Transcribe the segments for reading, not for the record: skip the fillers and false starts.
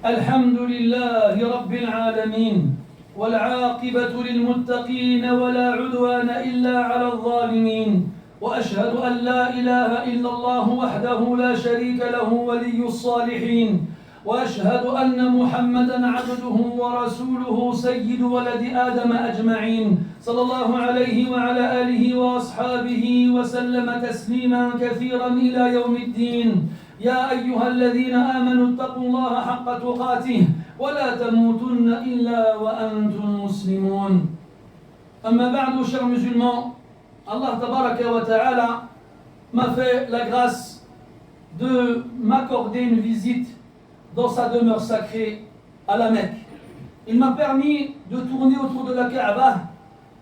الحمد لله رب العالمين والعاقبة للمتقين ولا عدوان إلا على الظالمين وأشهد أن لا إله إلا الله وحده لا شريك له ولي الصالحين وأشهد أن محمدًا عبده ورسوله سيد ولد آدم أجمعين صلى الله عليه وعلى آله وأصحابه وسلم تسليمًا كثيرًا إلى يوم الدين يا أيها الذين آمنوا اتقوا الله حق تقاته ولا تموتن إلا وأنتم مسلمون أما بعد chers musulmans Allah tabaraka wa ta'ala m'a fait la grâce de m'accorder une visite dans sa demeure sacrée à la Mecque. Il m'a permis de tourner autour de la Kaaba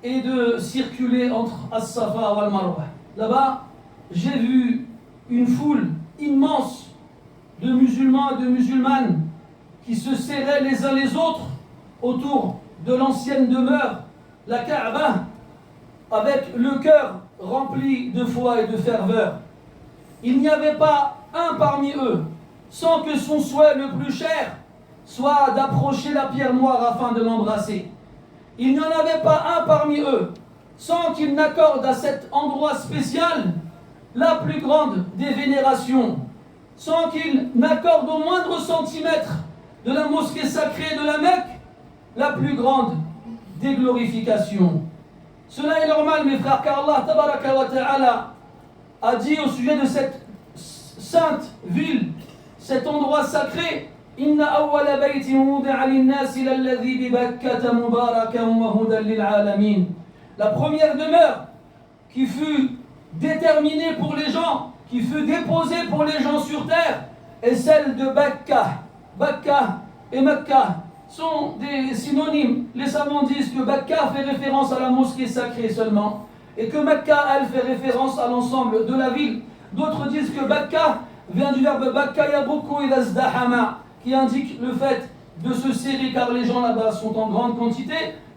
et de circuler entre As-Safa et Al-Marwa. Là-bas, j'ai vu une foule immense de musulmans et de musulmanes qui se serraient les uns les autres autour de l'ancienne demeure, la Kaaba, avec le cœur rempli de foi et de ferveur. Il n'y avait pas un parmi eux sans que son souhait le plus cher soit d'approcher la pierre noire afin de l'embrasser. Il n'y en avait pas un parmi eux sans qu'il n'accorde à cet endroit spécial la plus grande des vénérations, sans qu'il n'accorde au moindre centimètre de la mosquée sacrée de la Mecque la plus grande des glorifications. Cela est normal, mes frères, car Allah tabaraka wa ta'ala a dit au sujet de cette sainte ville, cet endroit sacré, Inna awwala baytin wudi'a lin-nasi lalladhi bi Bakkata mubarakan wa hudan lil-alamin. La première demeure qui fut déterminée pour les gens, qui fut déposée pour les gens sur terre, est celle de Bakka. Bakka et Mecca sont des synonymes. Les savants disent que Bakka fait référence à la mosquée sacrée seulement, et que Mecca, elle, fait référence à l'ensemble de la ville. D'autres disent que Bakka vient du verbe Bakka yabuku ila zdahama, qui indique le fait de se serrer, car les gens là-bas sont en grande quantité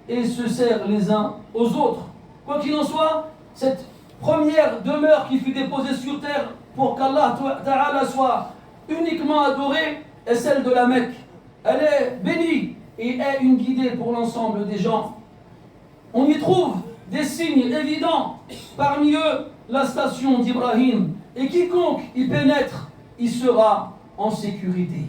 et se serrent les uns aux autres. Quoi qu'il en soit, cette première demeure qui fut déposée sur terre pour qu'Allah Ta'ala soit uniquement adoré est celle de la Mecque. Elle est bénie et est une guidée pour l'ensemble des gens. On y trouve des signes évidents, parmi eux la station d'Ibrahim, et quiconque y pénètre y sera en sécurité.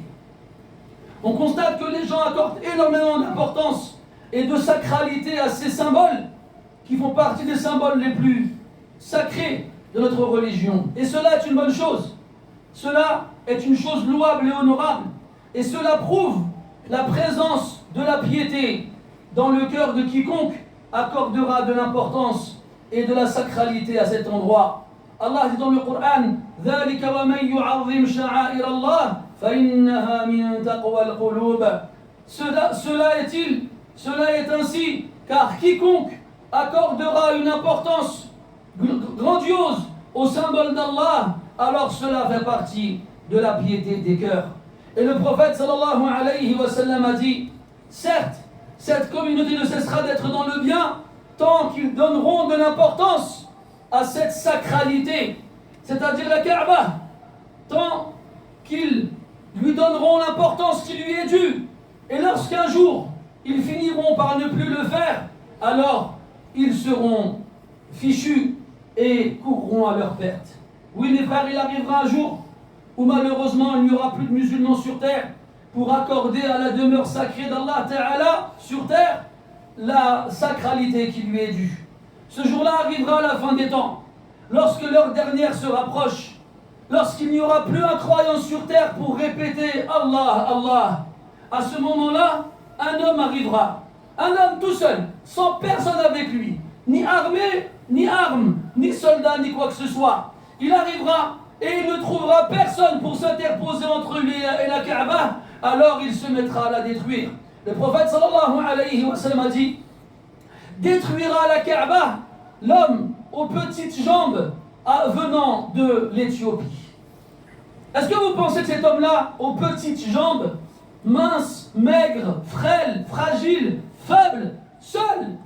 On constate que les gens accordent énormément d'importance et de sacralité à ces symboles qui font partie des symboles les plus sacrés de notre religion. Et cela est une bonne chose. Cela est une chose louable et honorable. Et cela prouve la présence de la piété dans le cœur de quiconque accordera de l'importance et de la sacralité à cet endroit. Allah dit dans le Coran, ذَلِكَ وَمَنْ يُعَظِّمْ شَعَائِرَ اللَّهِ فَإِنَّهَا مِنْ تَقْوَى الْقُلُوبِ. Cela est ainsi, car quiconque accordera une importance grandiose au symbole d'Allah, alors cela fait partie de la piété des cœurs. Et le prophète sallallahu alayhi wa sallam a dit, certes, cette communauté ne cessera d'être dans le bien tant qu'ils donneront de l'importance à cette sacralité, c'est-à-dire la Kaaba, tant qu'ils lui donneront l'importance qui lui est due. Et lorsqu'un jour ils finiront par ne plus le faire, alors ils seront fichus et courront à leur perte. Oui, mes frères, il arrivera un jour où malheureusement il n'y aura plus de musulmans sur terre pour accorder à la demeure sacrée d'Allah Ta'ala sur terre la sacralité qui lui est due. Ce jour-là arrivera à la fin des temps, lorsque l'heure dernière se rapproche, lorsqu'il n'y aura plus un croyant sur terre pour répéter Allah, Allah. À ce moment-là, un homme arrivera, un homme tout seul, sans personne avec lui, ni armée, ni armes, ni soldat, ni quoi que ce soit. Il arrivera et il ne trouvera personne pour s'interposer entre lui et la Kaaba, alors il se mettra à la détruire. Le prophète sallallahu alayhi wa sallam a dit, détruira la Kaaba l'homme aux petites jambes venant de l'Éthiopie. Est-ce que vous pensez que cet homme-là, aux petites jambes, mince, maigre, frêle, fragile, faible, seul,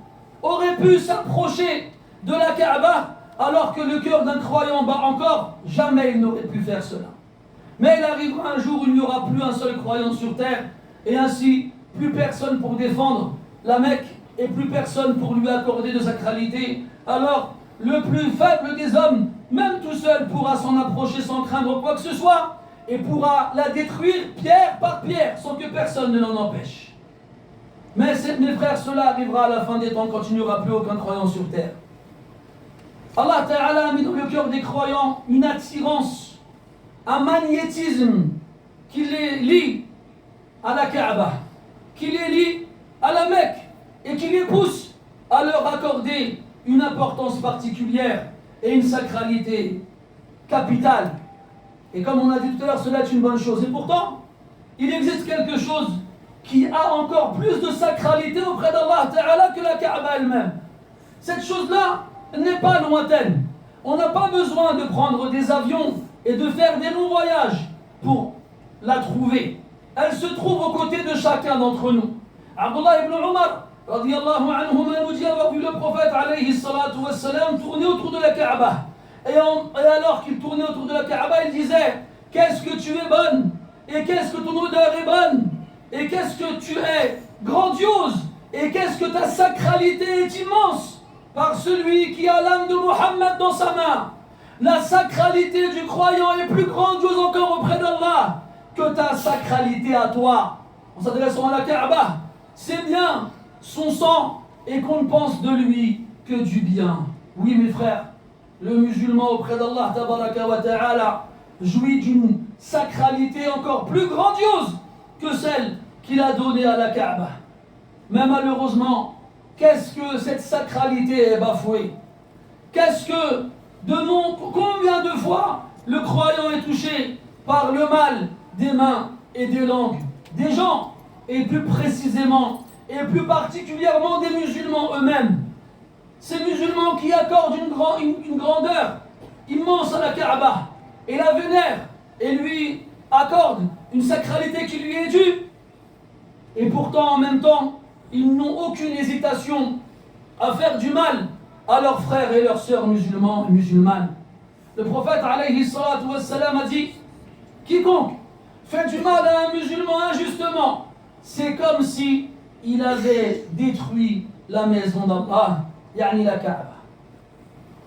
aurait pu s'approcher de la Kaaba alors que le cœur d'un croyant bat encore? Jamais il n'aurait pu faire cela. Mais il arrivera un jour où il n'y aura plus un seul croyant sur terre, et ainsi plus personne pour défendre la Mecque et plus personne pour lui accorder de sacralité. Alors le plus faible des hommes, même tout seul, pourra s'en approcher sans craindre quoi que ce soit et pourra la détruire pierre par pierre sans que personne ne l'en empêche. Mais mes frères, cela arrivera à la fin des temps quand il n'y aura plus aucun croyant sur terre. Allah Ta'ala a mis dans le cœur des croyants une attirance, un magnétisme qui les lie à la Kaaba, qui les lie à la Mecque et qui les pousse à leur accorder une importance particulière et une sacralité capitale. Et comme on a dit tout à l'heure, cela est une bonne chose. Et pourtant, il existe quelque chose qui a encore plus de sacralité auprès d'Allah Ta'ala que la Kaaba elle-même. Cette chose-là n'est pas lointaine. On n'a pas besoin de prendre des avions et de faire des longs voyages pour la trouver. Elle se trouve aux côtés de chacun d'entre nous. Abdullah ibn Umar radiyallahu anhuma nous dit avoir vu le prophète alayhi salatu wassalam tourner autour de la Kaaba. Et alors qu'il tournait autour de la Kaaba, il disait: qu'est-ce que tu es bonne, et qu'est-ce que ton odeur est bonne, et qu'est-ce que tu es grandiose, et qu'est-ce que ta sacralité est immense, par celui qui a l'âme de Muhammad dans sa main. La sacralité du croyant est plus grandiose encore auprès d'Allah que ta sacralité à toi. En s'adressant à la Kaaba, c'est bien son sang et qu'on ne pense de lui que du bien. Oui mes frères, le musulman auprès d'Allah tabaraka wa ta'ala jouit d'une sacralité encore plus grandiose que celle qu'il a donnée à la Kaaba. Mais malheureusement, qu'est-ce que cette sacralité est bafouée? Combien de fois le croyant est touché par le mal des mains et des langues des gens, et plus précisément et plus particulièrement des musulmans eux-mêmes. Ces musulmans qui accordent une grandeur immense à la Kaaba et la vénèrent et lui accordent une sacralité qui lui est due. Et pourtant, en même temps, ils n'ont aucune hésitation à faire du mal à leurs frères et leurs sœurs musulmans et musulmanes. Le prophète alayhi salatu wassalam a dit: quiconque fait du mal à un musulman injustement, c'est comme si il avait détruit la maison d'Allah, yani la Kaaba.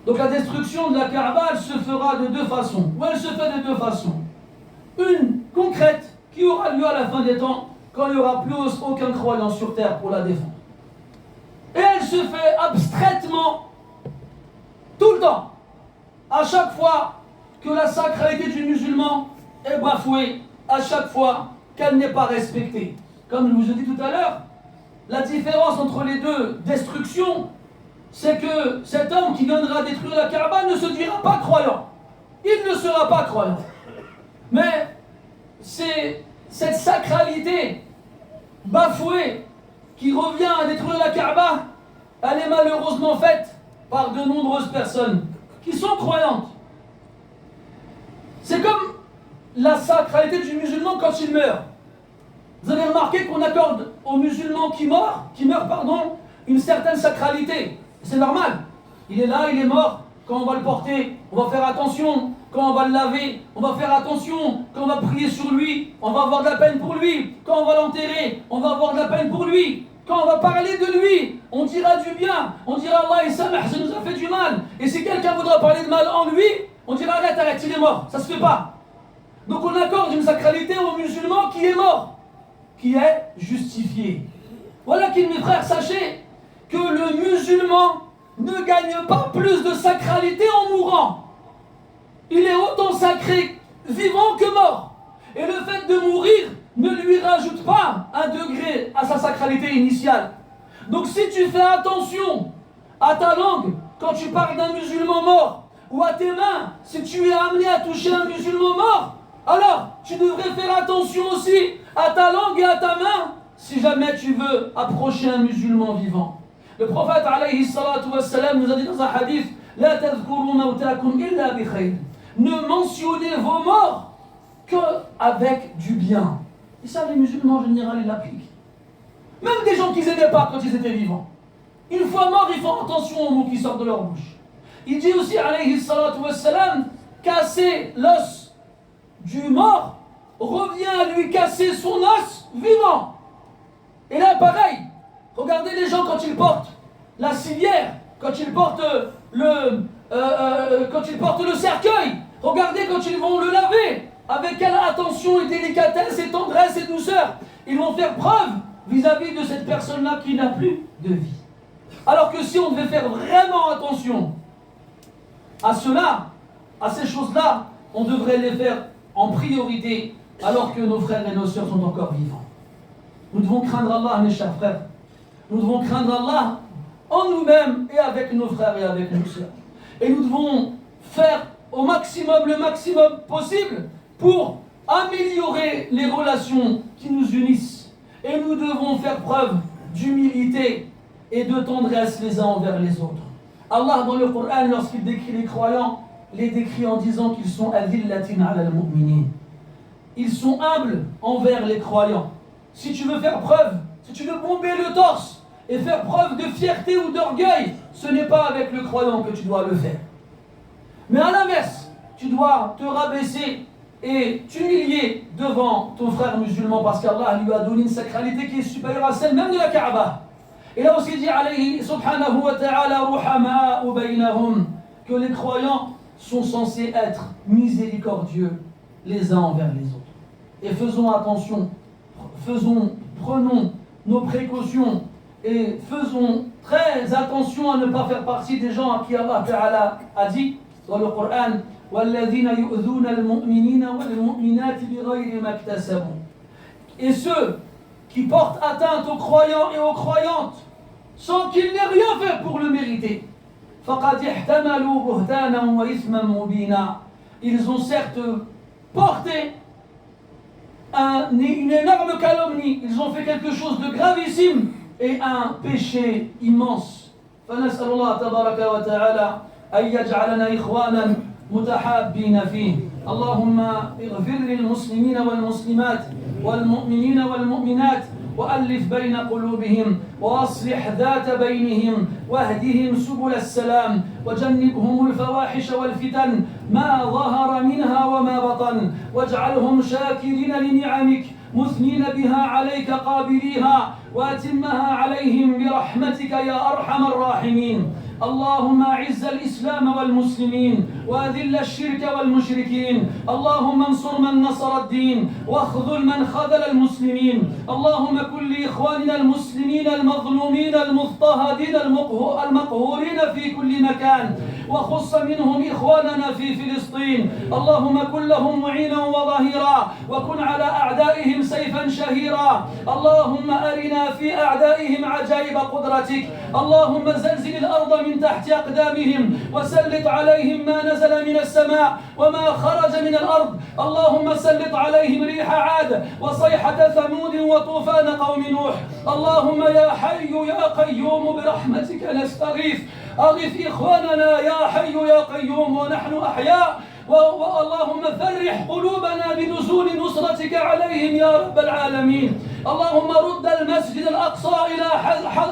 Donc la destruction de la Kaaba, elle se fera de deux façons, ou elle se fait de deux façons. Une concrète qui aura lieu à la fin des temps, quand il n'y aura plus aucun croyant sur terre pour la défendre. Et elle se fait abstraitement, tout le temps, à chaque fois que la sacralité du musulman est bafouée, à chaque fois qu'elle n'est pas respectée. Comme je vous ai dit tout à l'heure, la différence entre les deux destructions, c'est que cet homme qui viendra détruire la Kaaba ne se dira pas croyant. Il ne sera pas croyant. Mais c'est cette sacralité bafouée qui revient à détruire la Kaaba, elle est malheureusement faite par de nombreuses personnes qui sont croyantes. C'est comme la sacralité du musulman quand il meurt. Vous avez remarqué qu'on accorde aux musulmans qui meurent, une certaine sacralité. C'est normal. Il est là, il est mort. Quand on va le porter, on va faire attention. Quand on va le laver, on va faire attention. Quand on va prier sur lui, on va avoir de la peine pour lui. Quand on va l'enterrer, on va avoir de la peine pour lui. Quand on va parler de lui, on dira du bien. On dira Allah il samah, ça nous a fait du mal. Et si quelqu'un voudra parler de mal en lui, on dira arrête, il est mort. Ça se fait pas. Donc on accorde une sacralité au musulman qui est mort, qui est justifié. Voilà qu'il, mes frères, sachez que le musulman ne gagne pas plus de sacralité en mourant. Il est autant sacré vivant que mort. Et le fait de mourir ne lui rajoute pas un degré à sa sacralité initiale. Donc si tu fais attention à ta langue quand tu parles d'un musulman mort, ou à tes mains si tu es amené à toucher un musulman mort, alors tu devrais faire attention aussi à ta langue et à ta main si jamais tu veux approcher un musulman vivant. Le prophète alayhi salatu wassalam nous a dit dans un hadith: La tadhkuru mawtakum illa bi khayr. Ne mentionnez vos morts qu'avec du bien. Et ça, les musulmans en général, ils l'appliquent. Même des gens qu'ils n'aimaient pas quand ils étaient vivants. Une fois morts, ils font attention aux mots qui sortent de leur bouche. Il dit aussi alayhi salatu wassalam: casser l'os du mort revient à lui casser son os vivant. Et là, pareil, regardez les gens quand ils portent la civière, quand ils portent le cercueil, regardez quand ils vont le laver, avec quelle attention et délicatesse et tendresse et douceur. Ils vont faire preuve vis-à-vis de cette personne-là qui n'a plus de vie. Alors que si on devait faire vraiment attention à cela, à ces choses-là, on devrait les faire en priorité alors que nos frères et nos sœurs sont encore vivants. Nous devons craindre Allah, mes chers frères. Nous devons craindre Allah en nous-mêmes et avec nos frères et avec nos sœurs. Et nous devons faire au maximum, le maximum possible pour améliorer les relations qui nous unissent. Et nous devons faire preuve d'humilité et de tendresse les uns envers les autres. Allah, dans le Coran, lorsqu'il décrit les croyants, les décrit en disant qu'ils sont adillatin ala al-mu'minin. Ils sont humbles envers les croyants. Si tu veux faire preuve, si tu veux bomber le torse et faire preuve de fierté ou d'orgueil, ce n'est pas avec le croyant que tu dois le faire. Mais à l'inverse, tu dois te rabaisser et t'humilier devant ton frère musulman parce qu'Allah lui a donné une sacralité qui est supérieure à celle même de la Kaaba. Et là aussi dit alayhi subhanahu wa ta'ala ruhama'u baynahum, que les croyants sont censés être miséricordieux les uns envers les autres. Et faisons attention, prenons nos précautions et faisons très attention à ne pas faire partie des gens à qui Allah Ta'ala a dit dans le Coran وَالَّذِينَ يُؤْذُونَ الْمُؤْمِنِينَ وَالْمُؤْمِنَاتِ بِغَيْرِ مَا اكْتَسَبُوا. Et ceux qui portent atteinte aux croyants et aux croyantes sans qu'ils n'aient rien fait pour le mériter. فَقَدْ احْتَمَلُوا بُهْتَانًا وَإِثْمًا مُبِينًا. Ils ont certes porté une énorme calomnie, ils ont fait quelque chose de gravissime et un péché immense. فنسأل الله تبارك وتعالى أن يجعلنا إخوانا متحابين فيه. اللهم اغفر للمسلمين والمسلمات والمؤمنين والمؤمنات وألف بين قلوبهم وأصلح ذات بينهم واهدهم سبل السلام وجنبهم الفواحش والفتن ما ظهر منها وما بطن واجعلهم شاكرين لنعمك مثنين بها عليك قابليها وأتمها عليهم برحمتك يا أرحم الراحمين. اللهم أعز الإسلام والمسلمين وأذل الشرك والمشركين. اللهم انصر من نصر الدين واخذل من خذل المسلمين. اللهم كن لإخواننا المسلمين المظلومين المضطهدين المقهورين في كل مكان وخص منهم إخواننا في فلسطين. اللهم كن لهم معينا وظهيرا وكن على أعدائهم سيفا شهيرا. اللهم أرنا في أعدائهم عجائب قدرتك. اللهم زلزل الأرض من تحت أقدامهم وسلط عليهم ما نزل من السماء وما خرج من الأرض. اللهم سلط عليهم ريح عاد وصيحة ثمود وطوفان قوم نوح. اللهم يا حي يا قيوم برحمتك نستغيث. أغث إخواننا يا حي يا قيوم ونحن أحياء. اللهم فرح قلوبنا بنزول نصرتك عليهم يا رب العالمين. اللهم رد المسجد الأقصى إلى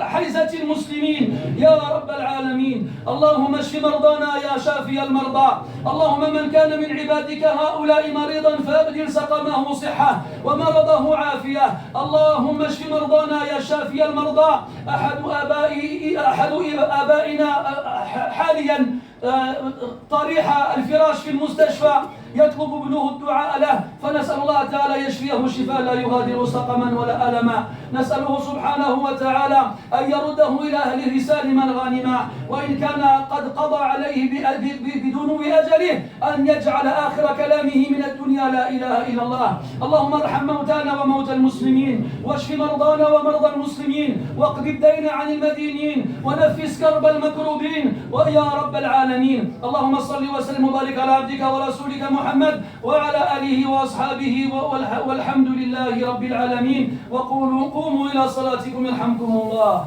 حيزة المسلمين يا رب العالمين. اللهم اشف مرضانا يا شافي المرضى. اللهم من كان من عبادك هؤلاء مريضا فأبدل سقمه صحة ومرضه عافية. اللهم اشف مرضانا يا شافي المرضى. أحد آبائنا حاليا طريح الفراش في المستشفى يطلب ابنه الدعاء له فنسأل الله تعالى يشفيه شفاء لا يغادر سقما ولا ألما. نسأله سبحانه وتعالى أن يرده إلى أهله سالما غانما وإن كان قد قضى عليه بدنو أجله أن يجعل آخر كلامه من الدنيا لا إله إلا الله. اللهم ارحم موتانا وموتى المسلمين واشف مرضانا ومرضى المسلمين واقض الدين عن المدينين ونفس كرب المكروبين ويا رب العالمين. اللهم صل وسلم وبارك على عبدك ورسولك محمد وعلى آله وأصحابه والحمد لله رب العالمين. وقوموا إلى صلاتكم يرحمكم الله.